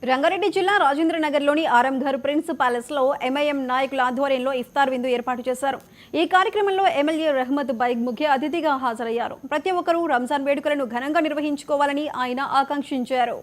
రంగారెడ్డి జిల్లా రాజేంద్రనగర్లోని ఆరంఘర్ ప్రిన్స్ ప్యాలెస్లో ఎంఐఎం నాయకుల ఆధ్వర్యంలో ఇఫ్తార్ విందు ఏర్పాటు చేశారు. ఈ కార్యక్రమంలో ఎమ్మెల్యే రహ్మత్ బైగ్ ముఖ్య అతిథిగా హాజరయ్యారు. ప్రతి ఒక్కరూ రంజాన్ వేడుకలను ఘనంగా నిర్వహించుకోవాలని ఆయన ఆకాంక్షించారు.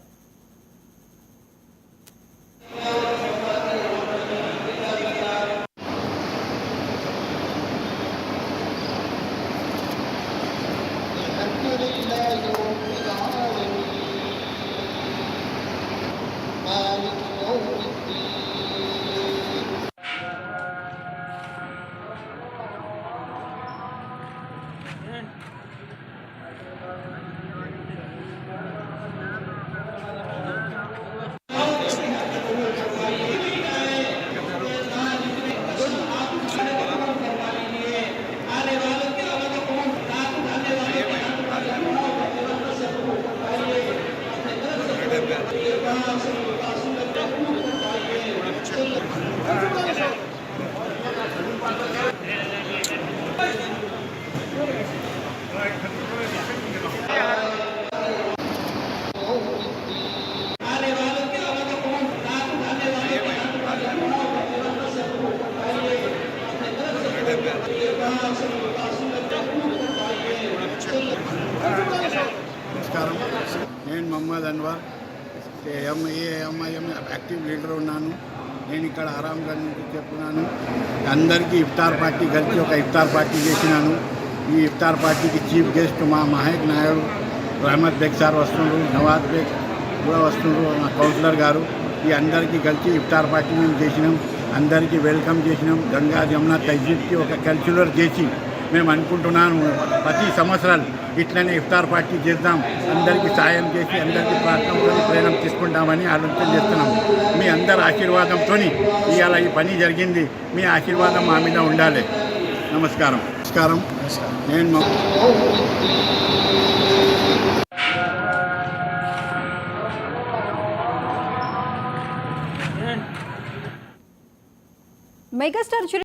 నమస్కారం. నేను మహమ్మద్ అన్వర్ ఎంఐఎం యాక్టివ్ లీడర్ ఉన్నాను. నేను ఇక్కడ ఆరాంఘర్ నుంచి చెప్తున్నాను. అందరికీ ఇఫ్తార్ పార్టీ కలిసి ఒక ఇఫ్తార్ పార్టీ చేసినాను. ఈ ఇఫ్తార్ పార్టీకి చీఫ్ గెస్ట్ మా మహేక్ నాయుడు రహమత్ బేగ్ సార్ వస్తుండ్రు, నవాజ్ బేగ్ కూడా వస్తుండ్రు, మా కౌన్సిలర్ గారు. ఈ అందరికీ కలిసి ఇఫ్తార్ పార్టీ మేము చేసినాం. అందరికీ వెల్కమ్ చేసినాం. గంగా జమున తహజీద్కి ఒక కల్చరల్ చేసి మేము అనుకుంటున్నాను ప్రతి సంవత్సరాలు ఇట్లనే ఇఫ్తార్ పార్టీ చేద్దాం, అందరికీ సాయం చేసి అందరికీ ప్రార్థనతో ప్రేరణ తీసుకుంటామని ఆలోచన చేస్తున్నాం. మీ అందరి ఆశీర్వాదంతో ఇవాళ ఈ పని జరిగింది. మీ ఆశీర్వాదం మా మీద ఉండాలి. నమస్కారం. నమస్కారం. నేను మెగాస్టార్